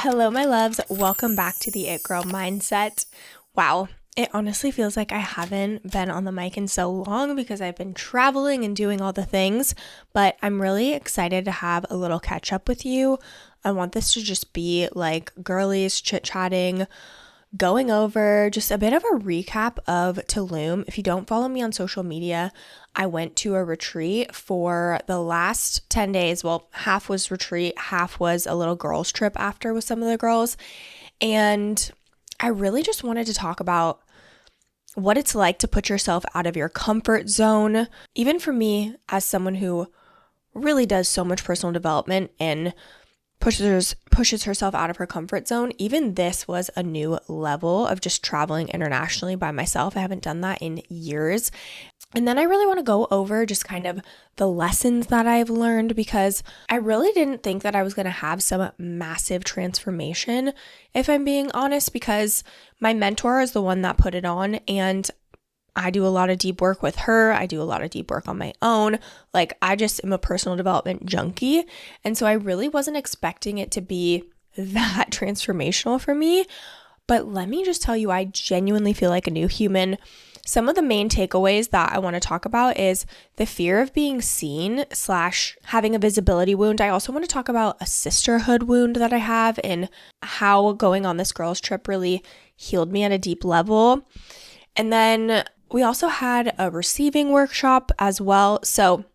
Hello, my loves. Welcome back to the It Girl Mindset. Wow, it honestly feels like I haven't been on the mic in so long because I've been traveling and doing all the things, but I'm really excited to have a little catch up with you. I want this to just be like girlies chit-chatting, going over just a bit of a recap of Tulum. If you don't follow me on social media, I went to a retreat for the last 10 days. Well, half was retreat, half was a little girls trip after with some of the girls. And I really just wanted to talk about what it's like to put yourself out of your comfort zone. Even for me, as someone who really does so much personal development and pushes herself out of her comfort zone, even this was a new level of just traveling internationally by myself. I haven't done that in years. And then I really want to go over just kind of the lessons that I've learned, because I really didn't think that I was going to have some massive transformation, if I'm being honest, because my mentor is the one that put it on, and I do a lot of deep work with her. I do a lot of deep work on my own. Like, I just am a personal development junkie. And so I really wasn't expecting it to be that transformational for me. But let me just tell you, I genuinely feel like a new human. Some of the main takeaways that I want to talk about is the fear of being seen / having a visibility wound. I also want to talk about a sisterhood wound that I have and how going on this girls trip really healed me at a deep level. And then we also had a receiving workshop as well. So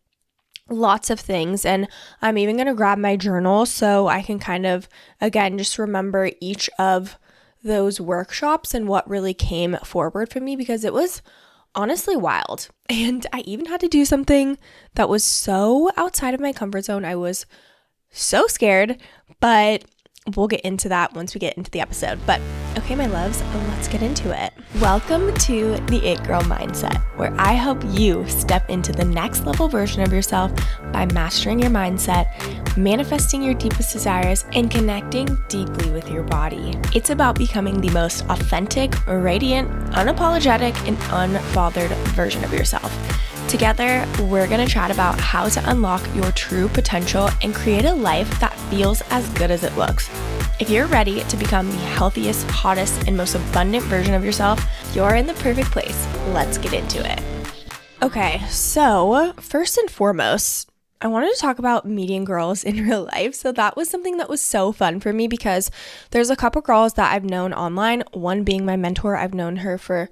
lots of things. And I'm even going to grab my journal so I can kind of, again, just remember each of those workshops and what really came forward for me, because it was honestly wild. And I even had to do something that was so outside of my comfort zone. I was so scared, but we'll get into that once we get into the episode. But okay, my loves, let's get into it. Welcome to the It Girl Mindset, where I help you step into the next level version of yourself by mastering your mindset, manifesting your deepest desires, and connecting deeply with your body. It's about becoming the most authentic, radiant, unapologetic, and unbothered version of yourself. Together, we're going to chat about how to unlock your true potential and create a life that feels as good as it looks. If you're ready to become the healthiest, hottest, and most abundant version of yourself, you're in the perfect place. Let's get into it. Okay, so first and foremost, I wanted to talk about meeting girls in real life. So that was something that was so fun for me, because there's a couple girls that I've known online, one being my mentor. I've known her for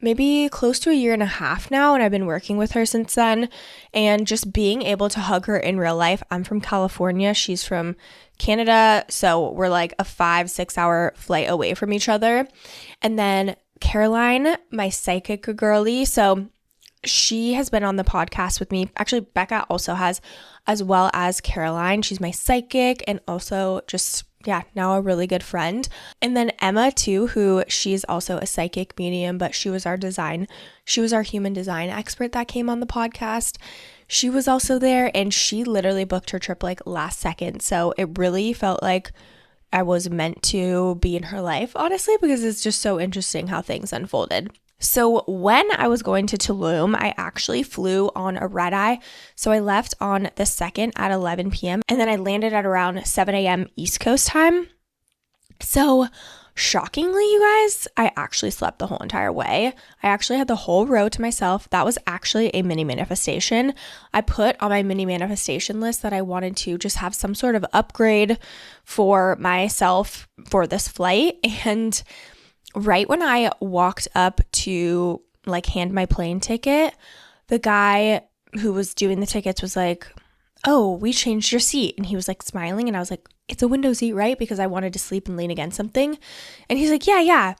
maybe close to 1.5 years now, and I've been working with her since then. And just being able to hug her in real life. I'm from California, she's from Canada, so we're like a 5-6 hour flight away from each other. And then Caroline, my psychic girlie, so she has been on the podcast with me. Actually, Becca also has, as well as Caroline. She's my psychic and also just now a really good friend. And then Emma too, who she's also a psychic medium, but she was our human design expert that came on the podcast. She was also there, and she literally booked her trip like last second. So it really felt like I was meant to be in her life, honestly, because it's just so interesting how things unfolded. So when I was going to Tulum, I actually flew on a red eye. So I left on the 2nd at 11 p.m. and then I landed at around 7 a.m. East Coast time. So shockingly, you guys, I actually slept the whole entire way. I actually had the whole row to myself. That was actually a mini manifestation. I put on my mini manifestation list that I wanted to just have some sort of upgrade for myself for this flight. And right when I walked up to like hand my plane ticket, the guy who was doing the tickets was like, "Oh, we changed your seat." And he was like smiling, and I was like, "It's a window seat, right?" Because I wanted to sleep and lean against something. And he's like, yeah.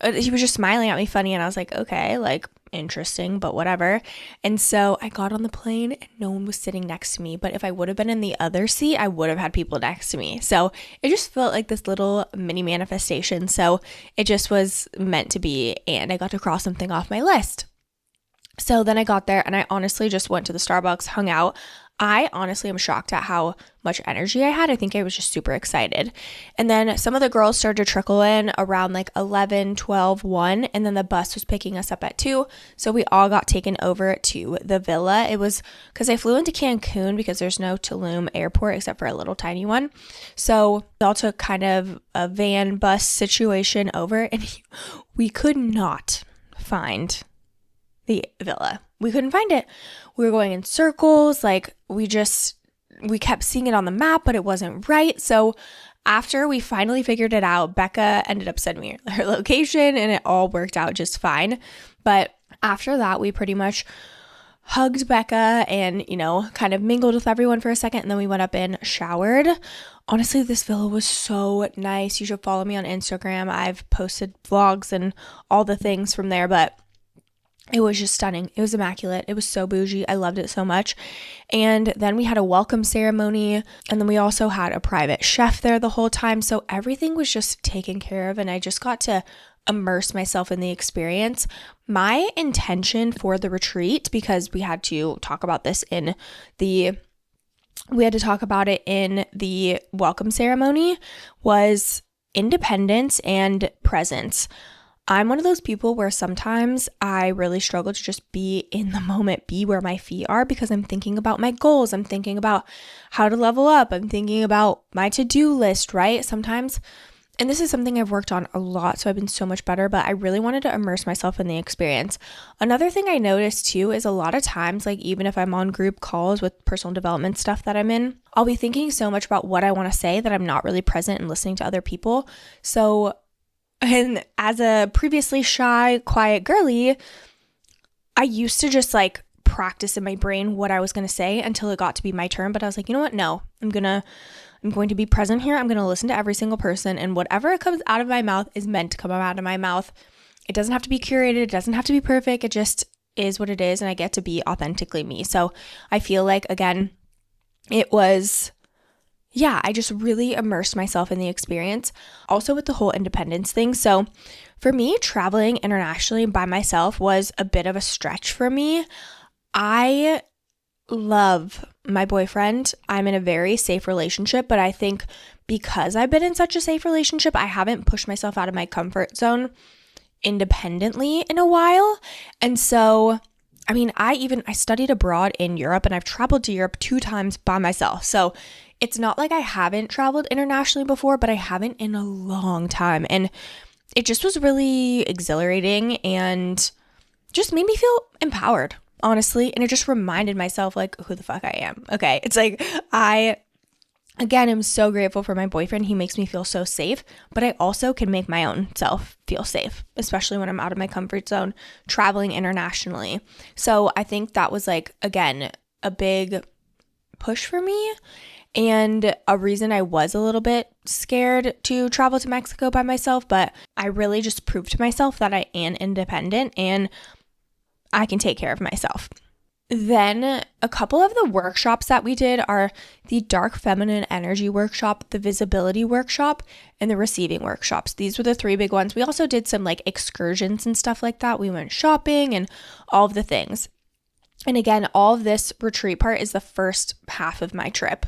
He was just smiling at me funny, and I was like, okay, like interesting, but whatever. And so I got on the plane and no one was sitting next to me. But if I would have been in the other seat, I would have had people next to me. So it just felt like this little mini manifestation. So it just was meant to be, and I got to cross something off my list. So then I got there and I honestly just went to the Starbucks, hung out. I honestly am shocked at how much energy I had. I think I was just super excited. And then some of the girls started to trickle in around like 11, 12, 1, and then the bus was picking us up at 2. So we all got taken over to the villa. It was because I flew into Cancun because there's no Tulum airport except for a little tiny one. So we all took kind of a van bus situation over, and we could not find the villa. We couldn't find it. We were going in circles. Like we kept seeing it on the map, but it wasn't right. So after we finally figured it out, Becca ended up sending me her location and it all worked out just fine. But after that, we pretty much hugged Becca and, kind of mingled with everyone for a second. And then we went up and showered. Honestly, this villa was so nice. You should follow me on Instagram. I've posted vlogs and all the things from there, but it was just stunning. It was immaculate. It was so bougie. I loved it so much. And then we had a welcome ceremony. And then we also had a private chef there the whole time. So everything was just taken care of. And I just got to immerse myself in the experience. My intention for the retreat, because we had to talk about this in the welcome ceremony, was independence and presence. I'm one of those people where sometimes I really struggle to just be in the moment, be where my feet are, because I'm thinking about my goals. I'm thinking about how to level up. I'm thinking about my to-do list, right? Sometimes, and this is something I've worked on a lot, so I've been so much better, but I really wanted to immerse myself in the experience. Another thing I noticed too is a lot of times, like even if I'm on group calls with personal development stuff that I'm in, I'll be thinking so much about what I want to say that I'm not really present and listening to other people. And as a previously shy, quiet girly, I used to just like practice in my brain what I was going to say until it got to be my turn. But I was like, you know what? No, I'm going to be present here. I'm going to listen to every single person, and whatever comes out of my mouth is meant to come out of my mouth. It doesn't have to be curated. It doesn't have to be perfect. It just is what it is. And I get to be authentically me. So I feel like, again, I just really immersed myself in the experience. Also with the whole independence thing. So for me, traveling internationally by myself was a bit of a stretch for me. I love my boyfriend. I'm in a very safe relationship, but I think because I've been in such a safe relationship, I haven't pushed myself out of my comfort zone independently in a while. And so, I studied abroad in Europe, and I've traveled to Europe 2 times by myself. So it's not like I haven't traveled internationally before, but I haven't in a long time. And it just was really exhilarating and just made me feel empowered, honestly. And it just reminded myself like who the fuck I am. Okay. It's like Again, I'm so grateful for my boyfriend. He makes me feel so safe, but I also can make my own self feel safe, especially when I'm out of my comfort zone, traveling internationally. So I think that was like, again, a big push for me and a reason I was a little bit scared to travel to Mexico by myself, but I really just proved to myself that I am independent and I can take care of myself. Then a couple of the workshops that we did are the Dark Feminine Energy Workshop, the Visibility Workshop, and the Receiving Workshops. These were the 3 big ones. We also did some like excursions and stuff like that. We went shopping and all of the things. And again, all of this retreat part is the first half of my trip.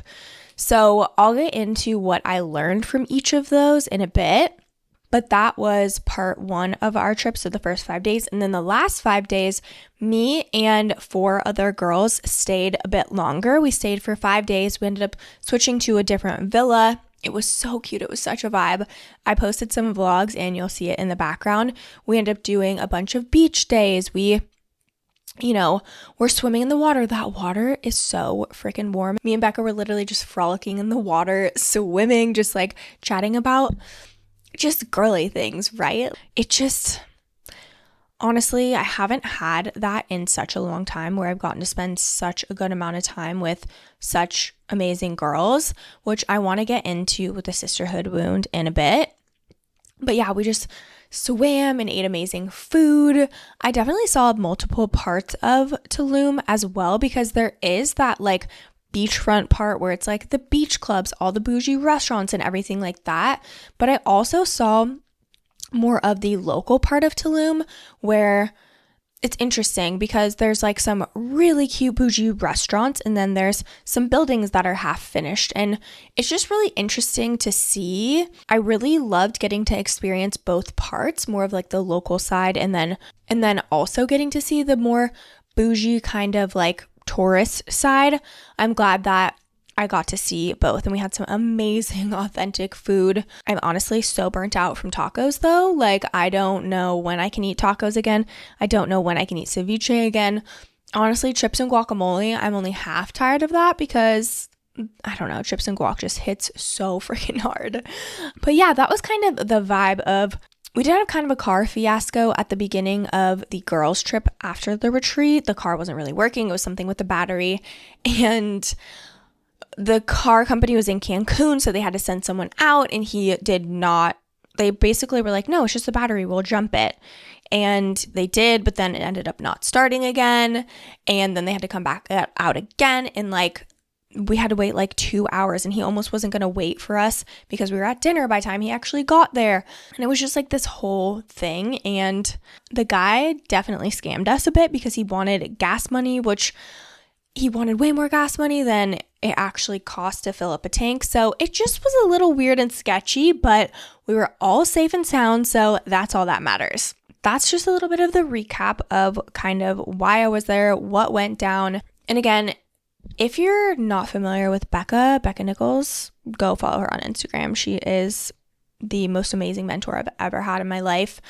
So I'll get into what I learned from each of those in a bit. But that was part 1 of our trip, so the first 5 days. And then the last 5 days, me and 4 other girls stayed a bit longer. We stayed for 5 days. We ended up switching to a different villa. It was so cute. It was such a vibe. I posted some vlogs and you'll see it in the background. We ended up doing a bunch of beach days. We're swimming in the water. That water is so freaking warm. Me and Becca were literally just frolicking in the water, swimming, just like chatting about just girly things, right? It just, honestly, I haven't had that in such a long time where I've gotten to spend such a good amount of time with such amazing girls, which I want to get into with the sisterhood wound in a bit. But yeah, we just swam and ate amazing food. I definitely saw multiple parts of Tulum as well, because there is that like beachfront part where it's like the beach clubs, all the bougie restaurants and everything like that. But I also saw more of the local part of Tulum where it's interesting because there's like some really cute bougie restaurants and then there's some buildings that are half finished, and it's just really interesting to see. I really loved getting to experience both parts, more of like the local side and then also getting to see the more bougie kind of like tourist side. I'm glad that I got to see both, and we had some amazing authentic food. I'm honestly so burnt out from tacos though. Like, I don't know when I can eat tacos again. I don't know when I can eat ceviche again. Honestly, chips and guacamole, I'm only half tired of that because I don't know, chips and guac just hits so freaking hard. But yeah, that was kind of the vibe of, we did have kind of a car fiasco at the beginning of the girls' trip after the retreat. The car wasn't really working. It was something with the battery, and the car company was in Cancun, so they had to send someone out, and he did not. They basically were like, no, it's just the battery, we'll jump it. And they did, but then it ended up not starting again. And then they had to come back out again. And like, we had to wait like 2 hours, and he almost wasn't going to wait for us because we were at dinner by the time he actually got there. And it was just like this whole thing. And the guy definitely scammed us a bit because he wanted gas money, which he wanted way more gas money than it actually cost to fill up a tank. So it just was a little weird and sketchy, but we were all safe and sound. So that's all that matters. That's just a little bit of the recap of kind of why I was there, what went down. And again, if you're not familiar with Becca Nichols, go follow her on Instagram. She is the most amazing mentor I've ever had in my life.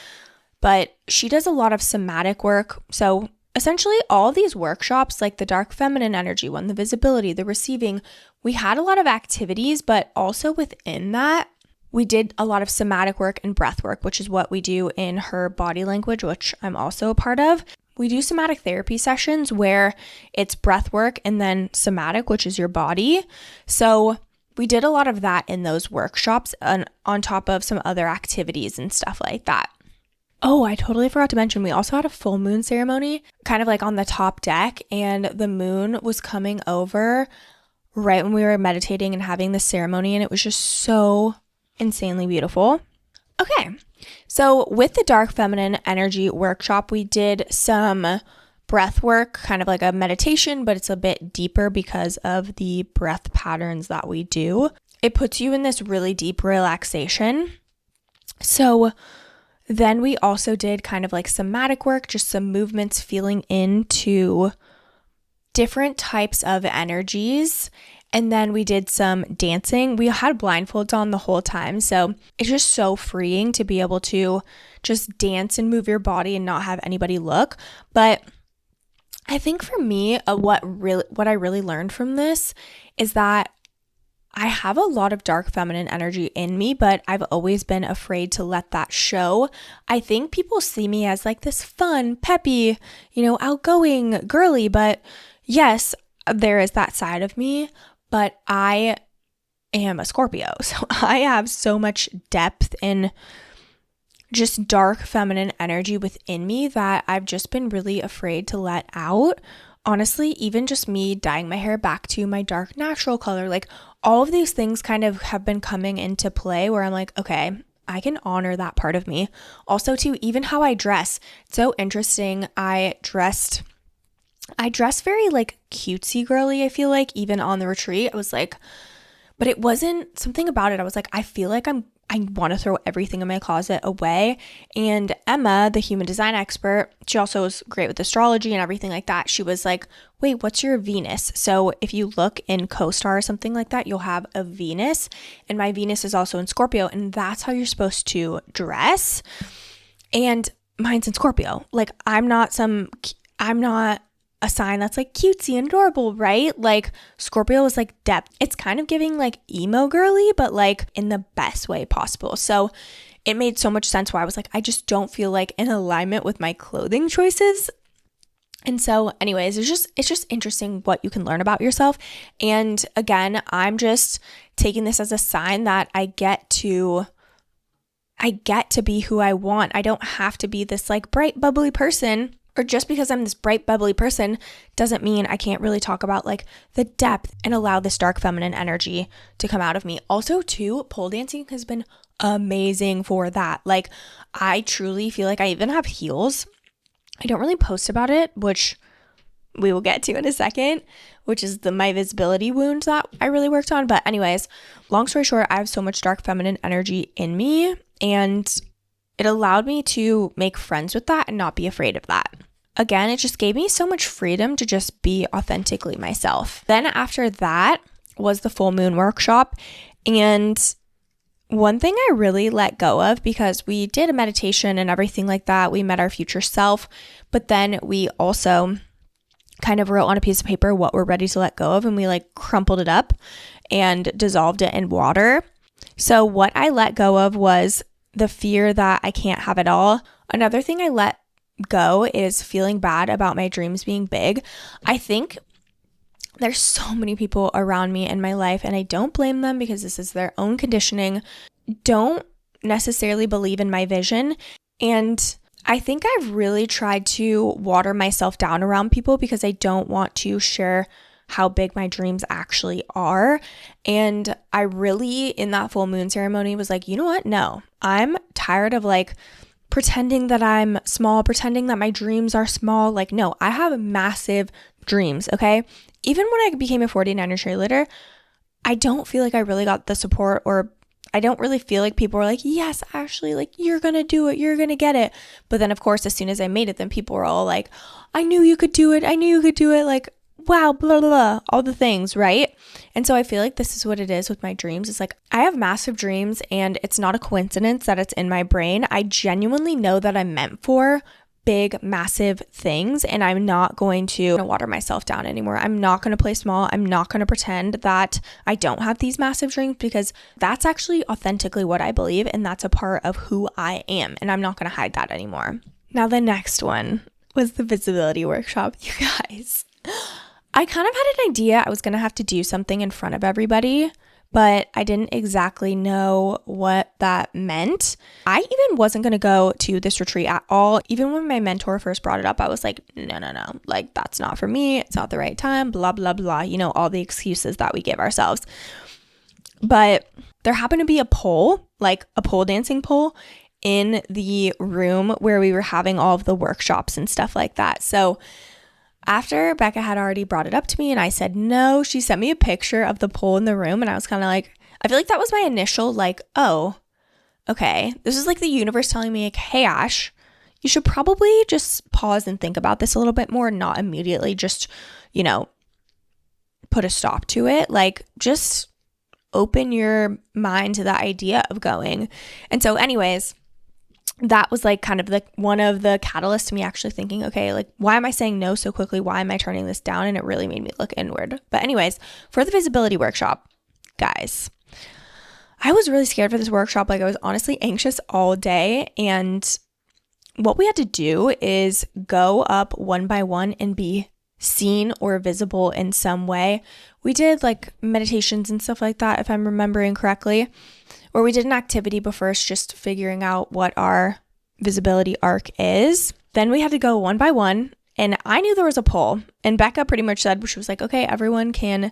But she does a lot of somatic work. So essentially, all these workshops, like the dark feminine energy one, the visibility, the receiving, we had a lot of activities, but also within that, we did a lot of somatic work and breath work, which is what we do in her body language, which I'm also a part of. We do somatic therapy sessions where it's breath work and then somatic, which is your body. So we did a lot of that in those workshops on top of some other activities and stuff like that. Oh, I totally forgot to mention, we also had a full moon ceremony kind of like on the top deck, and the moon was coming over right when we were meditating and having the ceremony, and it was just so insanely beautiful. Okay, so with the dark feminine energy workshop, we did some breath work, kind of like a meditation, but it's a bit deeper because of the breath patterns that we do. It puts you in this really deep relaxation. So then we also did kind of like somatic work, just some movements, feeling into different types of energies. And then we did some dancing. We had blindfolds on the whole time. So it's just so freeing to be able to just dance and move your body and not have anybody look. But I think for me, what I really learned from this is that I have a lot of dark feminine energy in me, but I've always been afraid to let that show. I think people see me as like this fun, peppy, outgoing girly, but yes, there is that side of me, but I am a Scorpio. So I have so much depth in just dark feminine energy within me that I've just been really afraid to let out. Honestly, even just me dyeing my hair back to my dark natural color, like all of these things kind of have been coming into play where I'm like, okay, I can honor that part of me. Also too, even how I dress. It's so interesting. I dress very like cutesy girly, I feel like, even on the retreat. I was like, but it wasn't something about it. I was like, I feel like I want to throw everything in my closet away. And Emma, the human design expert, she also was great with astrology and everything like that. She was like, wait, what's your Venus? So if you look in CoStar or something like that, you'll have a Venus. And my Venus is also in Scorpio. And that's how you're supposed to dress. And mine's in Scorpio. Like, I'm not a sign that's like cutesy and adorable, right? Like Scorpio is like depth. It's kind of giving like emo girly, but like in the best way possible. So it made so much sense why I was like, I just don't feel like in alignment with my clothing choices. And so anyways, it's just interesting what you can learn about yourself. And again, I'm just taking this as a sign that I get to be who I want. I don't have to be this like bright, bubbly person. Or just because I'm this bright, bubbly person doesn't mean I can't really talk about like the depth and allow this dark feminine energy to come out of me. Also too, pole dancing has been amazing for that. Like I truly feel like I even have heels I don't really post about it, which we will get to in a second, which is my visibility wound that I really worked on. But anyways, long story short, I have so much dark feminine energy in me, and it allowed me to make friends with that and not be afraid of that. Again, it just gave me so much freedom to just be authentically myself. Then after that was the full moon workshop. And one thing I really let go of, because we did a meditation and everything like that, we met our future self, but then we also kind of wrote on a piece of paper what we're ready to let go of, and we like crumpled it up and dissolved it in water. So what I let go of was the fear that I can't have it all. Another thing I let go is feeling bad about my dreams being big. I think there's so many people around me in my life, and I don't blame them because this is their own conditioning, don't necessarily believe in my vision. And I think I've really tried to water myself down around people because I don't want to share how big my dreams actually are. And I really, in that full moon ceremony, was like, you know what? No, I'm tired of like pretending that I'm small, pretending that my dreams are small. Like, no, I have massive dreams, okay? Even when I became a 49er cheerleader, I don't feel like I really got the support, or I don't really feel like people were like, yes, Ashley, like you're going to do it. You're going to get it. But then of course, as soon as I made it, then people were all like, I knew you could do it. I knew you could do it. Like, wow, blah, blah, blah, all the things, right? And so I feel like this is what it is with my dreams. It's like, I have massive dreams, and it's not a coincidence that it's in my brain. I genuinely know that I'm meant for big, massive things, and I'm not going to water myself down anymore. I'm not going to play small. I'm not going to pretend that I don't have these massive dreams, because that's actually authentically what I believe, and that's a part of who I am, and I'm not going to hide that anymore. Now, the next one was the visibility workshop. You guys, I kind of had an idea I was going to have to do something in front of everybody, but I didn't exactly know what that meant. I even wasn't going to go to this retreat at all. Even when my mentor first brought it up, I was like, no, like that's not for me. It's not the right time, blah, blah, blah. You know, all the excuses that we give ourselves. But there happened to be a pole, like a pole dancing pole in the room where we were having all of the workshops and stuff like that. So after Becca had already brought it up to me and I said no, she sent me a picture of the pole in the room, and I was kind of like, I feel like that was my initial like, oh, okay. This is like the universe telling me like, hey, Ash, you should probably just pause and think about this a little bit more, and not immediately just, you know, put a stop to it. Like, just open your mind to the idea of going. And so anyways, that was like kind of like one of the catalysts to me actually thinking, okay, like why am I saying no so quickly? Why am I turning this down? And it really made me look inward. But anyways, for the visibility workshop, guys, I was really scared for this workshop. Like I was honestly anxious all day. And what we had to do is go up one by one and be seen or visible in some way. We did like meditations and stuff like that, if I'm remembering correctly. Or we did an activity but first, just figuring out what our visibility arc is. Then we had to go one by one, and I knew there was a poll, and Becca pretty much said, she was like, okay, everyone can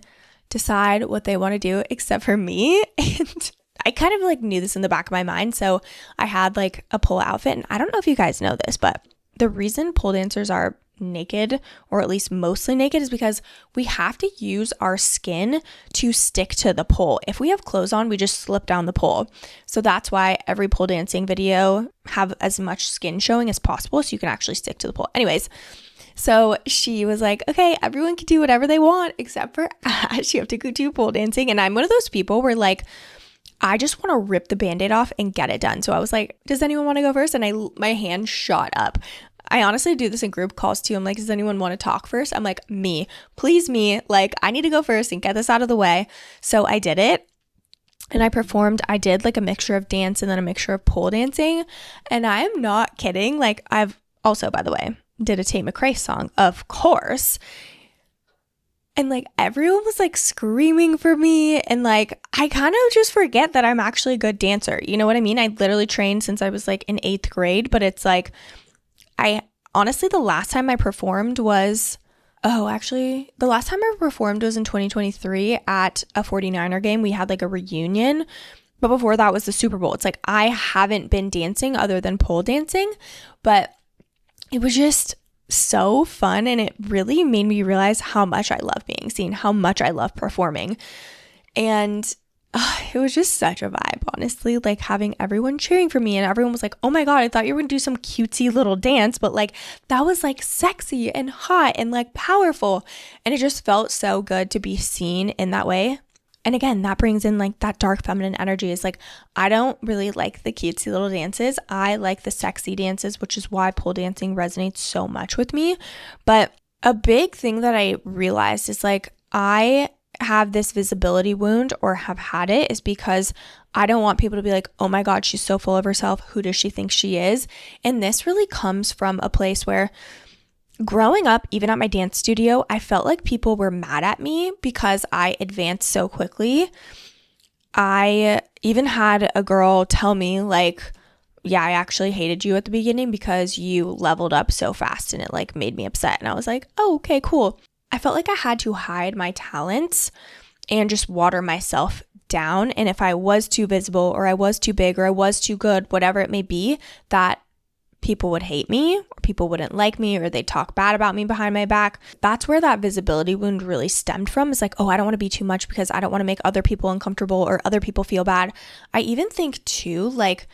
decide what they want to do except for me. And I kind of like knew this in the back of my mind. So I had like a pole outfit, and I don't know if you guys know this, but the reason pole dancers are naked, or at least mostly naked, is because we have to use our skin to stick to the pole. If we have clothes on, we just slip down the pole. So that's why every pole dancing video have as much skin showing as possible so you can actually stick to the pole. Anyways, so she was like, okay, everyone can do whatever they want except for Ash. You have to go do pole dancing. And I'm one of those people where like, I just want to rip the Band-Aid off and get it done. So I was like, does anyone want to go first? And my hand shot up. I honestly do this in group calls too. I'm like, does anyone want to talk first? I'm like, me, please me. Like, I need to go first and get this out of the way. So I did it. And I performed. I did like a mixture of dance and then a mixture of pole dancing. And I am not kidding. Like, I've also, by the way, did a Tate McRae song, of course. And like everyone was like screaming for me, and like I kind of just forget that I'm actually a good dancer. You know what I mean? I literally trained since I was like in 8th grade, but it's like I honestly, the last time I performed was the last time I performed was in 2023 at a 49er game. We had like a reunion, but before that was the Super Bowl. It's like I haven't been dancing other than pole dancing, but it was just so fun, and it really made me realize how much I love being seen, how much I love performing. And it was just such a vibe, honestly, like having everyone cheering for me, and everyone was like, oh my God, I thought you were gonna do some cutesy little dance, but like that was like sexy and hot and like powerful. And it just felt so good to be seen in that way. And again, that brings in like that dark feminine energy. Is like, I don't really like the cutesy little dances. I like the sexy dances, which is why pole dancing resonates so much with me. But a big thing that I realized is like, I have this visibility wound, or have had it, is because I don't want people to be like, oh my God, she's so full of herself. Who does she think she is? And this really comes from a place where growing up, even at my dance studio, I felt like people were mad at me because I advanced so quickly. I even had a girl tell me like, yeah, I actually hated you at the beginning because you leveled up so fast, and it like made me upset. And I was like, oh, okay, cool. I felt like I had to hide my talents and just water myself down. And if I was too visible, or I was too big, or I was too good, whatever it may be, that people would hate me, or people wouldn't like me, or they'd talk bad about me behind my back. That's where that visibility wound really stemmed from. It's like, oh, I don't want to be too much because I don't want to make other people uncomfortable or other people feel bad. I even think too, like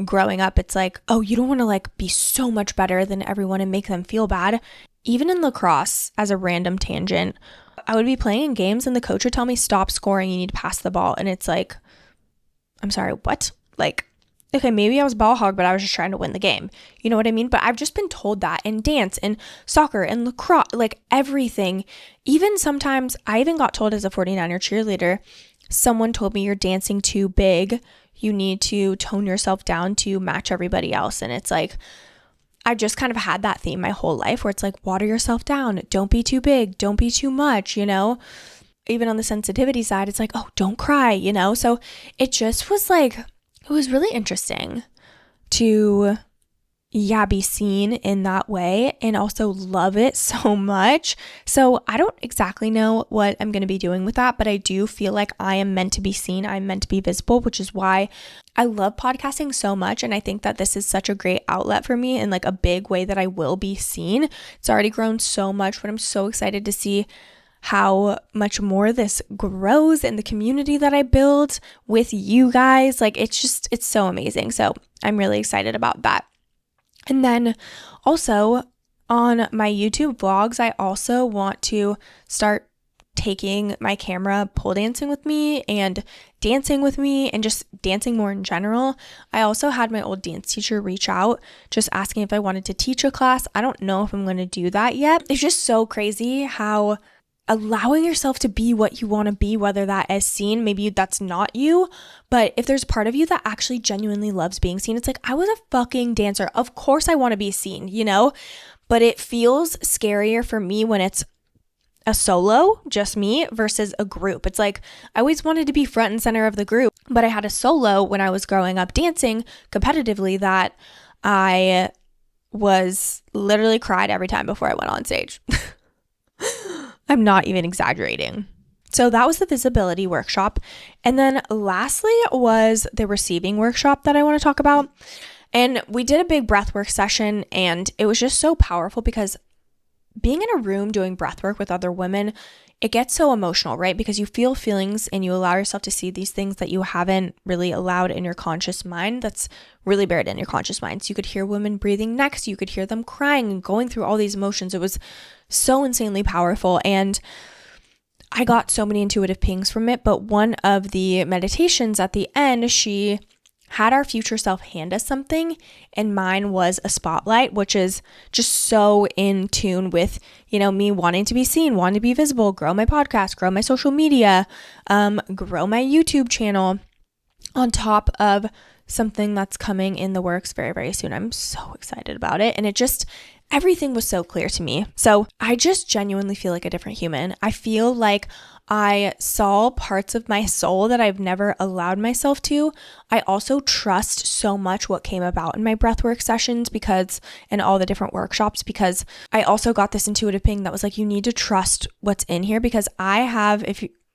growing up, it's like, oh, you don't want to like be so much better than everyone and make them feel bad. Even in lacrosse, as a random tangent, I would be playing games and the coach would tell me, stop scoring, you need to pass the ball. And it's like, I'm sorry, what? Like, okay, maybe I was ball hog, but I was just trying to win the game. You know what I mean? But I've just been told that in dance and soccer and lacrosse, like everything. Even sometimes, I even got told as a 49er cheerleader, someone told me, you're dancing too big. You need to tone yourself down to match everybody else. And it's like, I've just kind of had that theme my whole life, where it's like, water yourself down. Don't be too big. Don't be too much, you know? Even on the sensitivity side, it's like, oh, don't cry, you know? So it just was like, it was really interesting to, be seen in that way, and also love it so much. So I don't exactly know what I'm going to be doing with that, but I do feel like I am meant to be seen. I'm meant to be visible, which is why I love podcasting so much. And I think that this is such a great outlet for me, in like a big way that I will be seen. It's already grown so much, but I'm so excited to see how much more this grows in the community that I build with you guys. Like, it's so amazing. So I'm really excited about that. And then also on my YouTube vlogs, I also want to start taking my camera pole dancing with me and dancing with me, and just dancing more in general. I also had my old dance teacher reach out just asking if I wanted to teach a class. I don't know if I'm going to do that yet. It's just so crazy how allowing yourself to be what you want to be, whether that is seen, maybe that's not you, but if there's part of you that actually genuinely loves being seen, it's like, I was a fucking dancer. Of course I want to be seen, you know? But it feels scarier for me when it's a solo, just me, versus a group. It's like, I always wanted to be front and center of the group, but I had a solo when I was growing up dancing competitively that I was literally cried every time before I went on stage. I'm not even exaggerating. So that was the visibility workshop. And then lastly was the receiving workshop that I want to talk about. And we did a big breathwork session, and it was just so powerful because being in a room doing breathwork with other women, it gets so emotional, right? Because you feel feelings and you allow yourself to see these things that you haven't really allowed in your conscious mind, that's really buried in your conscious mind. So you could hear women breathing next, you could hear them crying and going through all these emotions. It was so insanely powerful, and I got so many intuitive pings from it. But one of the meditations at the end, she had our future self hand us something, and mine was a spotlight, which is just so in tune with, you know, me wanting to be seen, wanting to be visible, grow my podcast, grow my social media, grow my YouTube channel, on top of something that's coming in the works very, very soon. I'm so excited about it. And it just, everything was so clear to me. So I just genuinely feel like a different human. I feel like I saw parts of my soul that I've never allowed myself to. I also trust so much what came about in my breathwork sessions and all the different workshops, because I also got this intuitive ping that was like, you need to trust what's in here, because I have,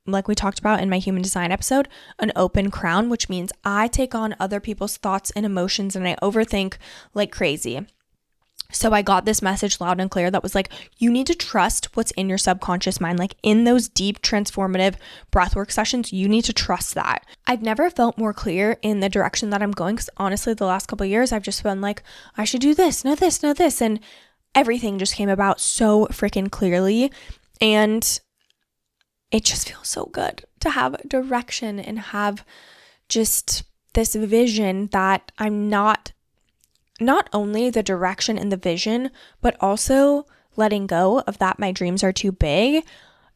like we talked about in my human design episode, an open crown, which means I take on other people's thoughts and emotions, and I overthink like crazy. So I got this message loud and clear that was like, you need to trust what's in your subconscious mind. Like in those deep transformative breathwork sessions, you need to trust that. I've never felt more clear in the direction that I'm going, because honestly, the last couple of years, I've just been like, I should do this, no this, no this. And everything just came about so freaking clearly. And it just feels so good to have direction and have just this vision that I'm not only the direction and the vision, but also letting go of that my dreams are too big.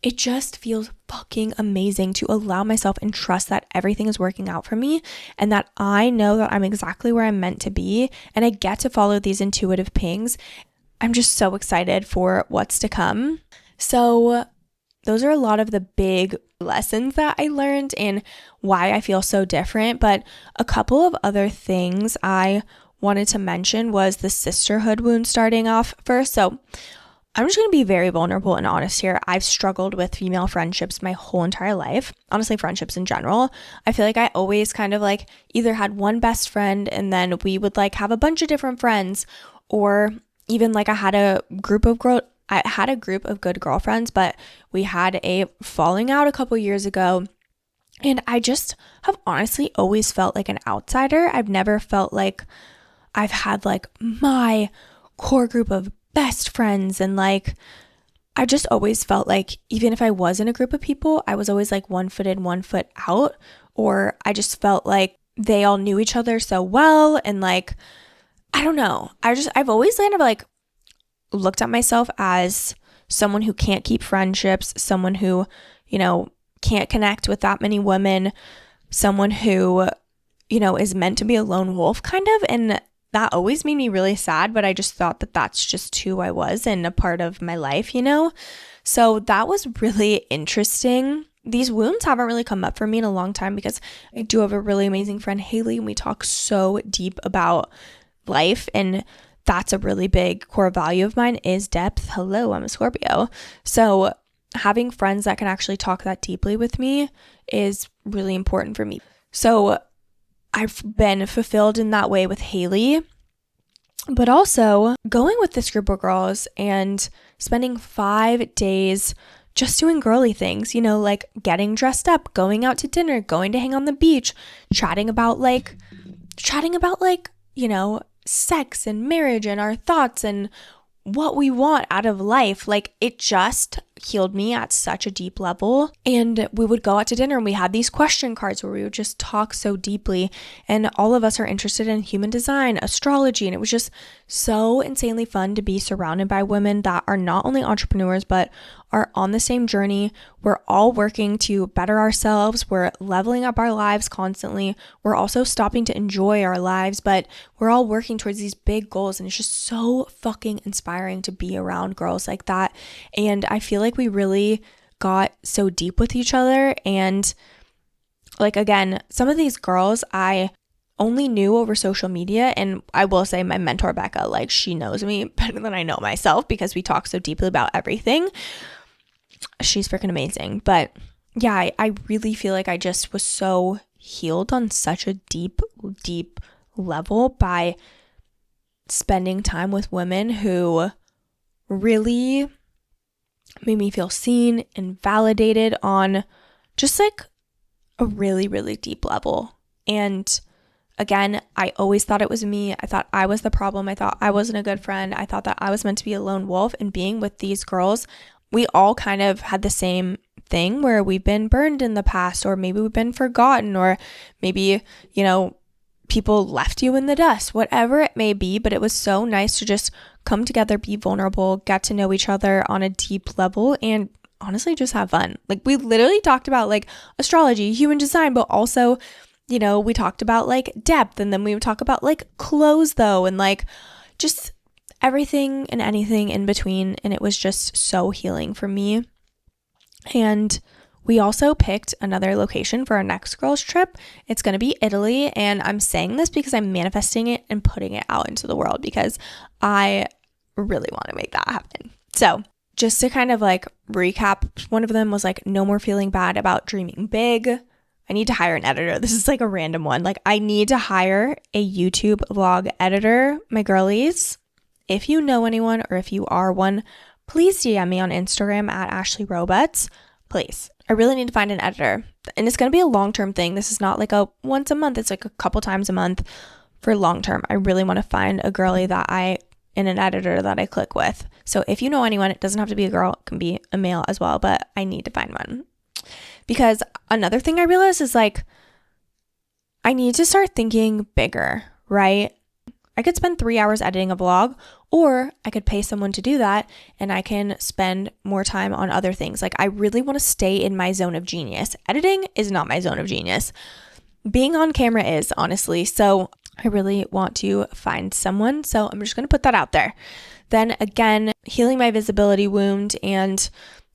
It just feels fucking amazing to allow myself and trust that everything is working out for me, and that I know that I'm exactly where I'm meant to be, and I get to follow these intuitive pings. I'm just so excited for what's to come. So those are a lot of the big lessons that I learned and why I feel so different. But a couple of other things I wanted to mention was the sisterhood wound starting off first. So I'm just going to be very vulnerable and honest here. I've struggled with female friendships my whole entire life. Honestly, friendships in general. I feel like I always kind of like either had one best friend and then we would like have a bunch of different friends, or even like I had a group of good girlfriends, but we had a falling out a couple years ago. And I just have honestly always felt like an outsider. I've never felt like I've had like my core group of best friends, and like I just always felt like even if I was in a group of people, I was always like one foot in, one foot out, or I just felt like they all knew each other so well. And like, I don't know. I've always kind of like looked at myself as someone who can't keep friendships, someone who, can't connect with that many women, someone who, is meant to be a lone wolf kind of. And that always made me really sad, but I just thought that that's just who I was and a part of my life, So that was really interesting. These wounds haven't really come up for me in a long time because I do have a really amazing friend, Haley, and we talk so deep about life, and that's a really big core value of mine is depth. Hello, I'm a Scorpio. So having friends that can actually talk that deeply with me is really important for me. So I've been fulfilled in that way with Haley, but also going with this group of girls and spending 5 days just doing girly things, like getting dressed up, going out to dinner, going to hang on the beach, chatting about sex and marriage and our thoughts and what we want out of life. Like it just healed me at such a deep level. And we would go out to dinner and we had these question cards where we would just talk so deeply, and all of us are interested in human design, astrology, and it was just so insanely fun to be surrounded by women that are not only entrepreneurs but are on the same journey. We're all working to better ourselves. We're leveling up our lives constantly. We're also stopping to enjoy our lives, but we're all working towards these big goals, and it's just so fucking inspiring to be around girls like that. And I feel like we really got so deep with each other. And like, again, some of these girls I only knew over social media, and I will say my mentor Becca, like she knows me better than I know myself because we talk so deeply about everything. She's freaking amazing. But yeah, I really feel like I just was so healed on such a deep level by spending time with women who really made me feel seen and validated on just like a really, really deep level. And again, I always thought it was me. I thought I was the problem. I thought I wasn't a good friend. I thought that I was meant to be a lone wolf. And being with these girls, we all kind of had the same thing where we've been burned in the past, or maybe we've been forgotten, or maybe, people left you in the dust, whatever it may be. But it was so nice to just come together, be vulnerable, get to know each other on a deep level, and honestly just have fun. Like we literally talked about like astrology, human design, but also, we talked about like depth, and then we would talk about like clothes though, and like just everything and anything in between. And it was just so healing for me. And we also picked another location for our next girls trip. It's going to be Italy. And I'm saying this because I'm manifesting it and putting it out into the world because I really want to make that happen. So just to kind of like recap, one of them was like, no more feeling bad about dreaming big. I need to hire an editor. This is like a random one. Like I need to hire a YouTube vlog editor, my girlies. if you know anyone or if you are one, please DM me on Instagram at Ashley Roberts. Please. I really need to find an editor. And it's going to be a long-term thing. This is not like a once a month. It's like a couple times a month for long-term. I really want to find a girly and an editor that I click with. So if you know anyone, it doesn't have to be a girl. It can be a male as well, but I need to find one. Because another thing I realized is like, I need to start thinking bigger, right? I could spend 3 hours editing a vlog, or I could pay someone to do that and I can spend more time on other things. Like I really want to stay in my zone of genius. Editing is not my zone of genius. Being on camera is, honestly. So I really want to find someone. So I'm just going to put that out there. Then again, healing my visibility wound and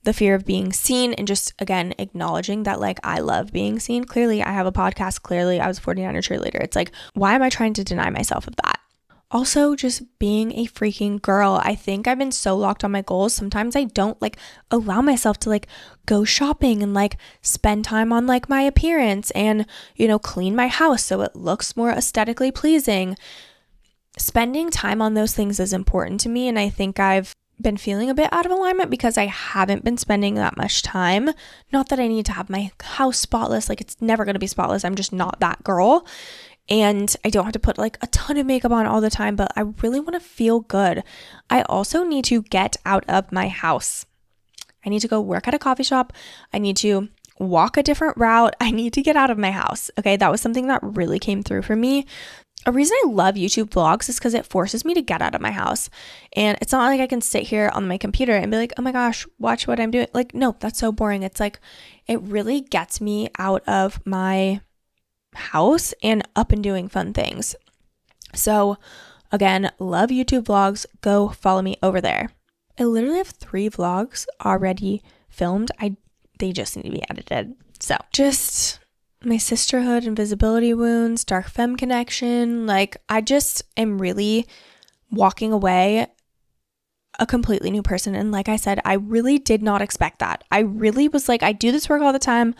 the fear of being seen, and just again acknowledging that like I love being seen. Clearly I have a podcast. Clearly I was a 49er cheerleader. It's like, why am I trying to deny myself of that? Also, just being a freaking girl. I think I've been so locked on my goals. Sometimes I don't like allow myself to like go shopping and like spend time on like my appearance and, clean my house so it looks more aesthetically pleasing. Spending time on those things is important to me. And I think I've been feeling a bit out of alignment because I haven't been spending that much time. Not that I need to have my house spotless. Like it's never going to be spotless. I'm just not that girl. And I don't have to put like a ton of makeup on all the time, but I really want to feel good. I also need to get out of my house. I need to go work at a coffee shop. I need to walk a different route. I need to get out of my house. Okay, that was something that really came through for me. A reason I love YouTube vlogs is because it forces me to get out of my house. And it's not like I can sit here on my computer and be like, oh my gosh, watch what I'm doing. Like, no, that's so boring. It's like, it really gets me out of my house and up and doing fun things. So again, love YouTube vlogs. Go follow me over there. I literally have 3 vlogs already filmed. They just need to be edited. So just my sisterhood and visibility wounds, dark femme connection. Like I just am really walking away a completely new person. And like I said, I really did not expect that. I really was like, I do this work all the time.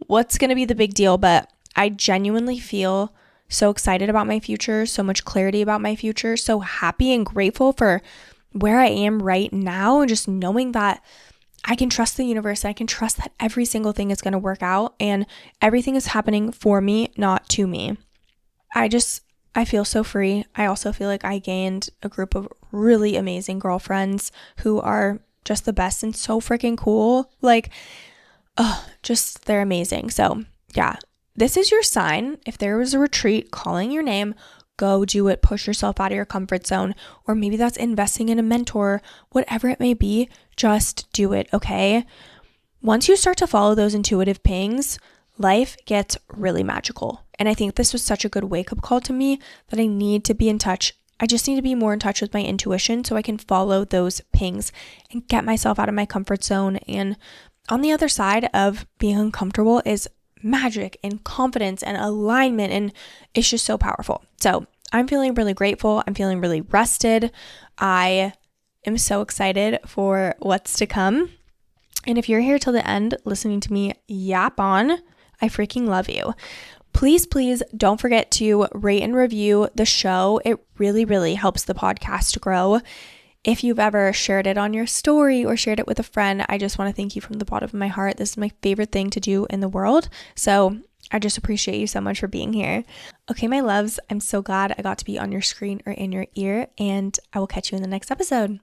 What's going to be the big deal? But I genuinely feel so excited about my future, so much clarity about my future, so happy and grateful for where I am right now, and just knowing that I can trust the universe. I can trust that every single thing is going to work out and everything is happening for me, not to me. I feel so free. I also feel like I gained a group of really amazing girlfriends who are just the best and so freaking cool. Like, they're amazing. So yeah. This is your sign. If there was a retreat calling your name, go do it. Push yourself out of your comfort zone. Or maybe that's investing in a mentor, whatever it may be, just do it, okay? Once you start to follow those intuitive pings, life gets really magical. And I think this was such a good wake-up call to me that I need to be in touch. I just need to be more in touch with my intuition so I can follow those pings and get myself out of my comfort zone. And on the other side of being uncomfortable is magic and confidence and alignment, and it's just so powerful. So I'm feeling really grateful. I'm feeling really rested. I am so excited for what's to come. And if you're here till the end listening to me yap on, I freaking love you. Please don't forget to rate and review the show. It really, really helps the podcast grow. If you've ever shared it on your story or shared it with a friend, I just want to thank you from the bottom of my heart. This is my favorite thing to do in the world. So I just appreciate you so much for being here. Okay, my loves, I'm so glad I got to be on your screen or in your ear, and I will catch you in the next episode.